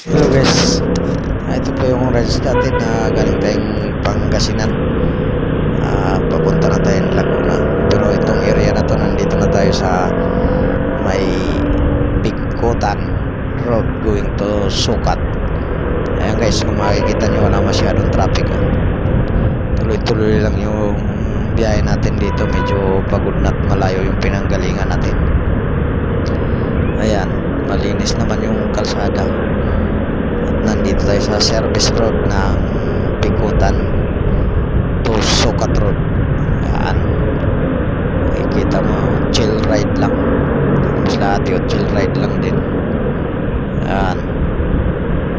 Hello guys, ito po yung rides natin na galing tayong Pangasinan. Papunta na tayong Laguna. Pero itong area na to, nandito na tayo sa may Bikutan Road going to Sucat. Ayan guys, kung makikita nyo, wala masyadong traffic. Tuloy-tuloy lang yung biyahe natin dito. Medyo pagod na at malayo yung pinanggalingan natin. Ayan, malinis naman yung kalsada. Nandito tayo sa service road ng Bikutan to Sucat Road. Ayan, makikita mo, chill ride lang sila ate, o chill ride lang din. Ayan,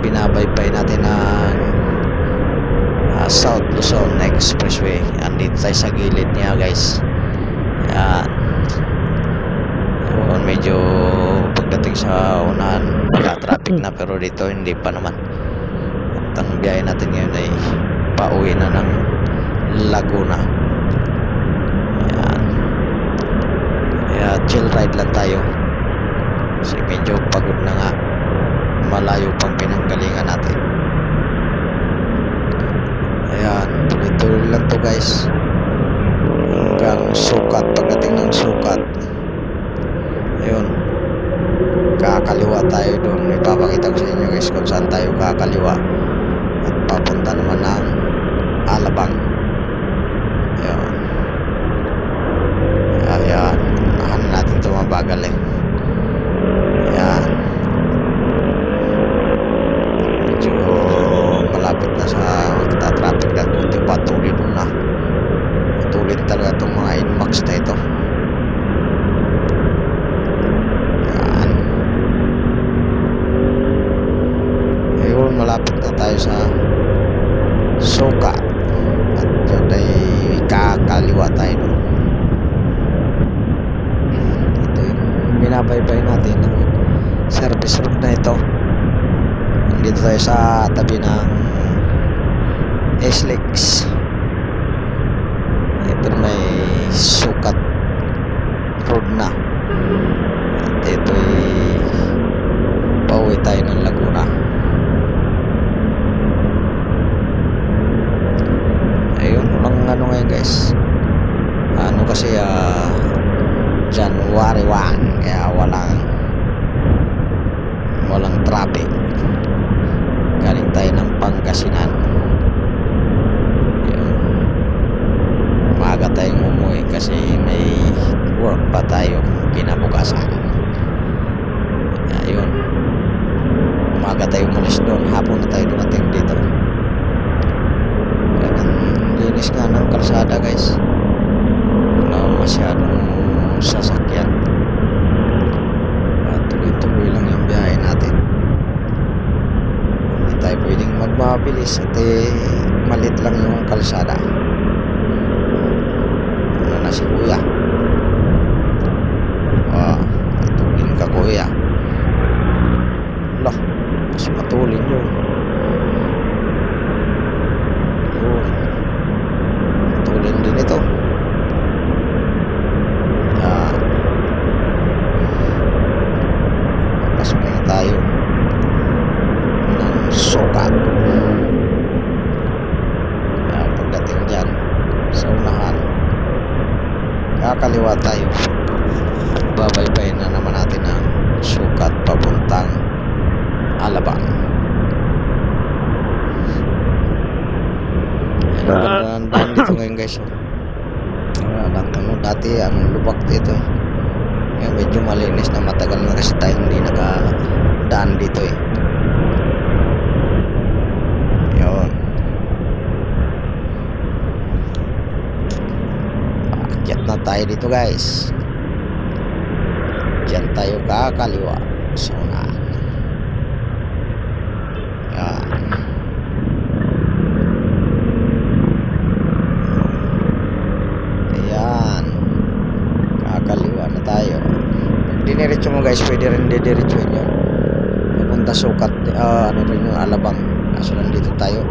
binabaybay natin ang South Luzon Expressway. Andito tayo sa gilid niya guys. Ayan, medyo pagdating sa unahan naka-traffic na, pero dito hindi pa naman. At ang biyahe natin ngayon ay pauwi na ng Laguna. Ayan, kaya chill ride lang tayo kasi medyo pagod na nga, malayo pang pinanggalingan natin. Ayan, tuloy-tuloy lang to guys hanggang Sucat. Pagdating ng Sucat, ayun, kakaliwa tayo doon. Ipapakita ko sa inyo guys kung saan tayo kakaliwa at papunta naman ng Alabang. Ayun, ayan, nahan natin ito, mabagal eh. Ayan, medyo malapit na sa traffic na kunti pa. Tulid na, tulid talaga itong mga Inmax na ito. Malapit na tayo sa Sucat at dyan ay kakaliwa tayo doon. Ito yung binabaybay natin ng service road na ito. Dito tayo sa tabi ng SLEX. Ito may Sucat road na at ito ay pauwi tayo ng Laguna. Ano ngayon guys, ano kasi January 1, kaya walang traffic. Galing tayo ng Pangasinan. Ayun, umaga tayong umuwi kasi may work pa tayo kinabukasan. Ayun, umaga tayo umalis doon, hapon na tayo dumating dito. Linis nga ng kalsada guys, wala masyadong sasakyan at tuloy-tuloy lang yung biyahe natin. Hindi tayo pwedeng magmabilis at malit lang yung kalsada. Ano na si kuya, matulin ka kuya. Lah, mas matulin yun. Tulin din ito. Papasok na tayo ng Sucat. Pagdating dyan sa unahan, kakaliwa tayo. Babaybay na naman natin ang Sucat papuntang Alabang. Ang daan dito ngayon guys. Dati ang lubak dito eh. Ngayon medyo malinis na, matagal na kasi tayo hindi nakadaan dito eh. Yun, akyat na tayo dito guys. Diyan tayo kakaliwa sa unahan. Yan, kakaliwa na tayo. Pag diniretso mo guys, pwede rin didiretsuhin yun papunta Sucat, ano rin yung Alabang. Kaso nandito tayo,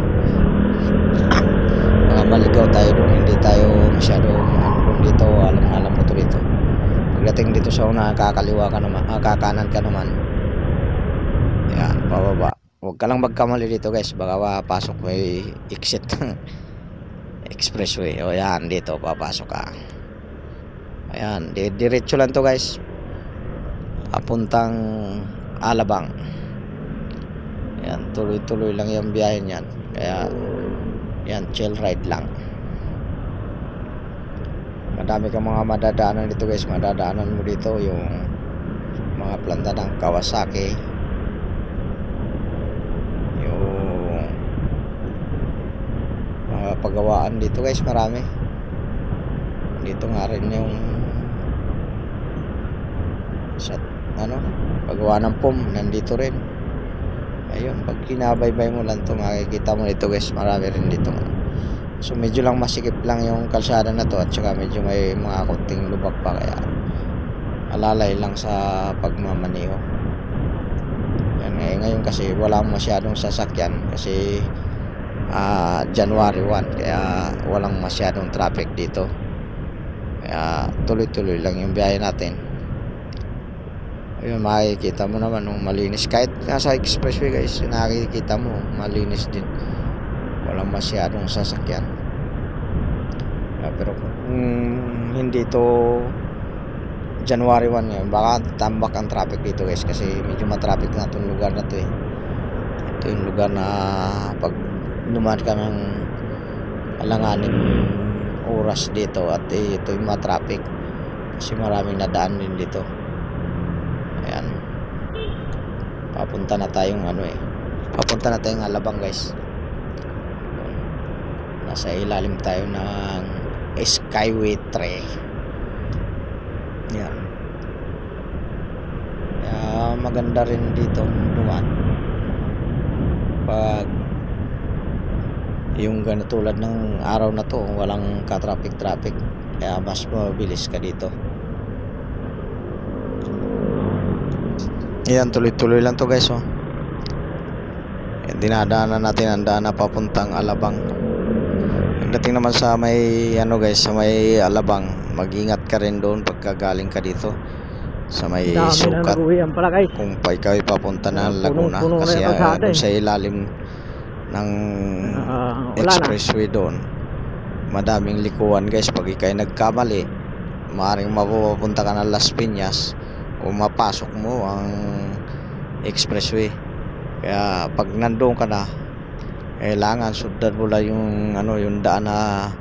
maligaw tayo doon, hindi tayo masyadong doon dito, alam mo to dito. Pagdating dito sa una, kakaliwa ka naman, kakanan ka naman. Yan, pababa. huwag ka lang magkamali dito guys, baka papasok may exit ng expressway. O yan, dito papasok ka. Ayan, diretso lang to guys, papuntang Alabang. Ayan, tuloy-tuloy lang yung biyahe niyan. Kaya yan, chill ride lang. Madami kang mga madadaanan dito guys. Madadaanan mo dito yung mga planta ng Kawasaki, yung mga pagawaan dito guys, marami. Dito nga rin yung sa paggawa ng POM, nandito rin. Ayun, pag kinabaybay mo lang to, makikita mo dito guys, marami rin dito. So medyo lang masikip lang yung kalsada na to, at saka medyo may mga konting lubak pa, kaya alalay lang sa pagmamaneho. Yan, ngayon kasi wala masyadong sasakyan kasi January 1, kaya walang masyadong traffic dito. Kaya tuloy-tuloy lang yung biyahe natin. Ayun, makikita mo naman malinis. Kahit nasa expressway guys, nakikita mo malinis din, walang masyadong sasakyan. Pero kung hindi to January 1 yan, baka tambak ang traffic dito guys, kasi medyo matraffic na itong lugar na to eh. Ito yung lugar na pag dumaan ka ng alanganing oras dito, at ito yung matraffic kasi maraming nadaan din dito. Ayan, papunta na tayong papunta na tayong Alabang guys. Nasa ilalim tayo ng Skyway 3. Yan. Maganda rin dito dumaan pag yung tulad ng araw na to, walang ka-traffic, kaya mas mabilis ka dito. Yan, tuloy-tuloy lang to guys. Dinadaanan natin ang daan na papuntang Alabang. Pagdating naman sa may guys, sa may Alabang, mag-ingat ka rin doon pagka galing ka dito sa may sukat. Kung ikaw ay papunta ng Laguna, kasi doon sa ilalim ng expressway doon, madaming likuan guys. Pag ikaw ay nagkamali, maaaring mapupunta ka ng Las Piñas o mapasok mo ang expressway. Kaya pag nandoon ka na, kailangan sundan mo lang yung daan na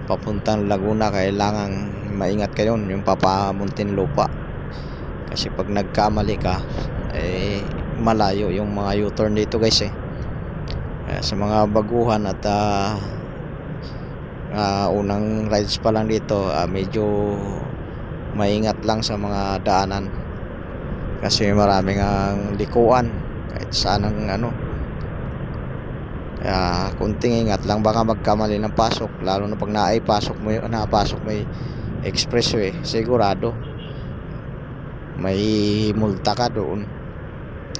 papuntang Laguna. Kailangan maingat kayo, yung papamuntinlupa, kasi pag nagkamali ka, malayo yung mga U-turn dito guys sa mga baguhan at unang rides pa lang dito, medyo maingat lang sa mga daanan, kasi maraming ang likuan kahit saan ang kaya kunting ingat lang, baka magkamali ng pasok, lalo na pag napasok mo yung expressway, sigurado may multa ka doon,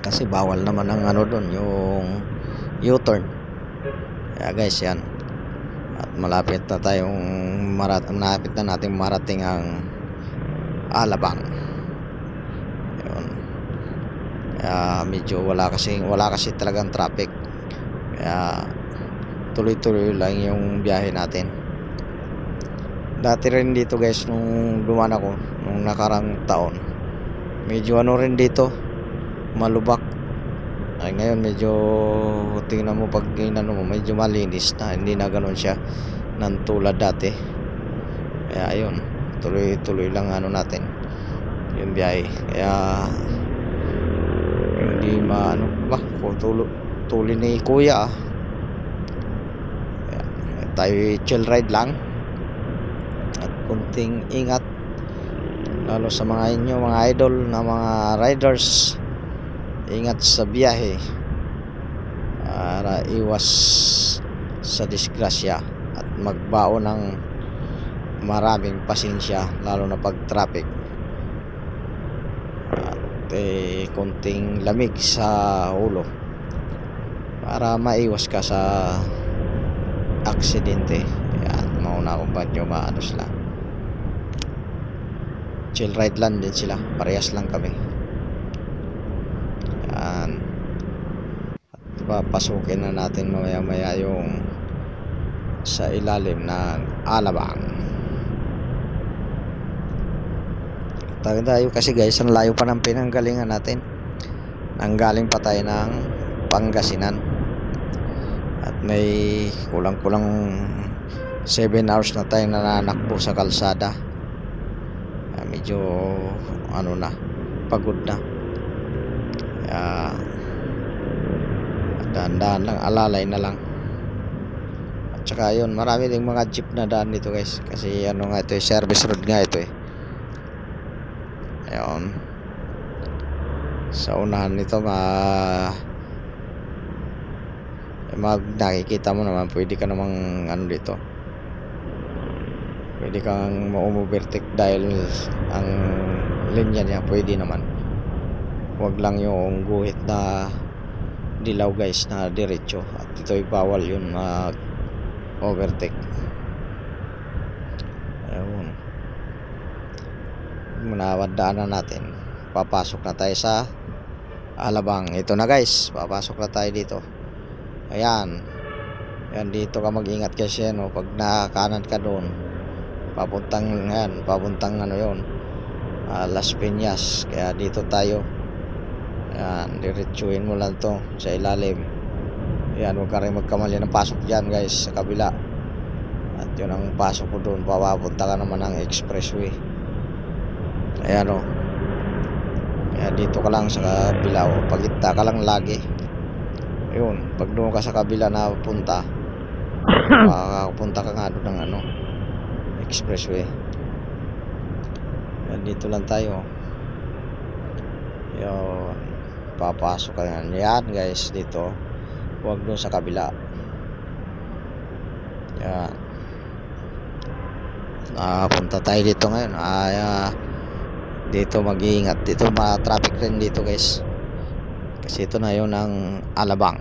kasi bawal naman ang doon, yung U-turn. Kaya guys, yan, at malapit na nating marating ang Alabang. Ayun. Kaya medyo wala kasi talagang traffic, kaya tuloy-tuloy lang yung biyahe natin. Dati rin dito guys, nung dumaan ako nung nakarang taon, medyo rin dito, malubak. Ay ngayon medyo tingnan mo, pag medyo malinis na, hindi na ganoon siya ng tulad dati. Kaya ayun, tuloy-tuloy lang natin yung biyahe. Kaya hindi tuloy ni kuya. Kaya, tayo chill ride lang at kunting ingat, lalo sa mga idol na mga riders. Ingat sa biyahe para iwas sa disgrasya at magbaon ng maraming pasensya, lalo na pag traffic, at kunting lamig sa ulo para maiwas ka sa aksidente. Yan, mauna kung ba't nyo maanos lang. Chill ride lang din sila, parehas lang kami. Yan. At papasukin na natin mamaya maya yung sa ilalim ng Alabang. Tayo kasi guys, ang layo pa ng pinanggalingan natin. Nanggaling pa tayo ng Pangasinan at may kulang-kulang 7 hours na tayo nananakbo sa kalsada. Medyo ano na, pagod na. Dahan-dahan lang, alalay na lang. At saka yun, marami ding mga jeep na daan dito guys, kasi ano nga ito, service road nga ito ayun, sa unahan nito nakikita mo naman, pwede ka namang ano dito, pwede kang ma-overtake dahil ang linya niya pwede naman. Huwag lang yung guhit na dilaw guys na diretso, at ito'y bawal yun mag-overtake. Ayun, daanan natin, papasok na tayo sa Alabang. Ito na guys, papasok na tayo dito. Ayan, dito ka mag-ingat kasi pag nakakanan ka doon, papuntang ano yun, Las Piñas. Kaya dito tayo, ayan, diretsuhin mo lang to sa ilalim. Ayan, huwag ka rin magkamali ng pasok dyan guys, sa kabila. At yun ang pasok ko doon, papapunta ka naman ng expressway. Ayan kaya dito ka lang sa kabila, pagita ka lang lagi. Ayun, pag doon ka sa kabila na punta, makakapunta ka nga doon ng expressway. Ayan, dito lang tayo. Ayun, papasok ka yan. Yan guys, dito, huwag doon sa kabila. Yan, punta tayo dito ngayon. Dito mag-iingat, dito traffic rin dito guys, kasi ito na yun ang Alabang,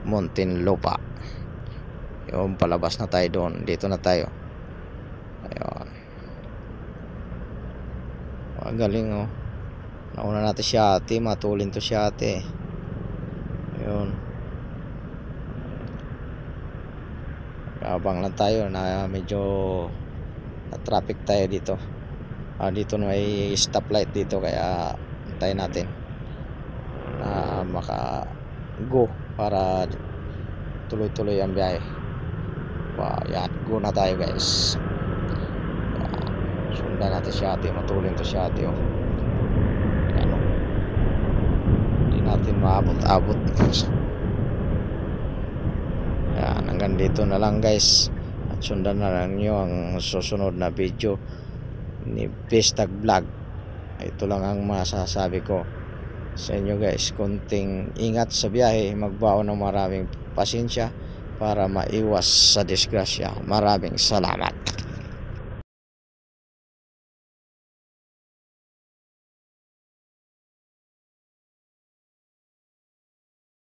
Muntinlupa. Yung palabas na tayo doon, dito na tayo. Ayun, galing nauna natin si ate, matulin to si ate. Ayun, abang lang tayo na medyo na traffic tayo dito. Dito na may stoplight dito, kaya antayin natin na maka go para tuloy-tuloy ang biyahe. Yan, go na tayo guys. Sundan natin si ate, matulin to si ate hindi natin maabot-abot. Yan, hanggang dito na lang guys, at sundan na lang nyo ang susunod na video ni Pistag Vlog. Ito lang ang masasabi ko sa inyo guys, konting ingat sa biyahe, magbaon ng maraming pasensya para maiwas sa disgrasya. Maraming salamat.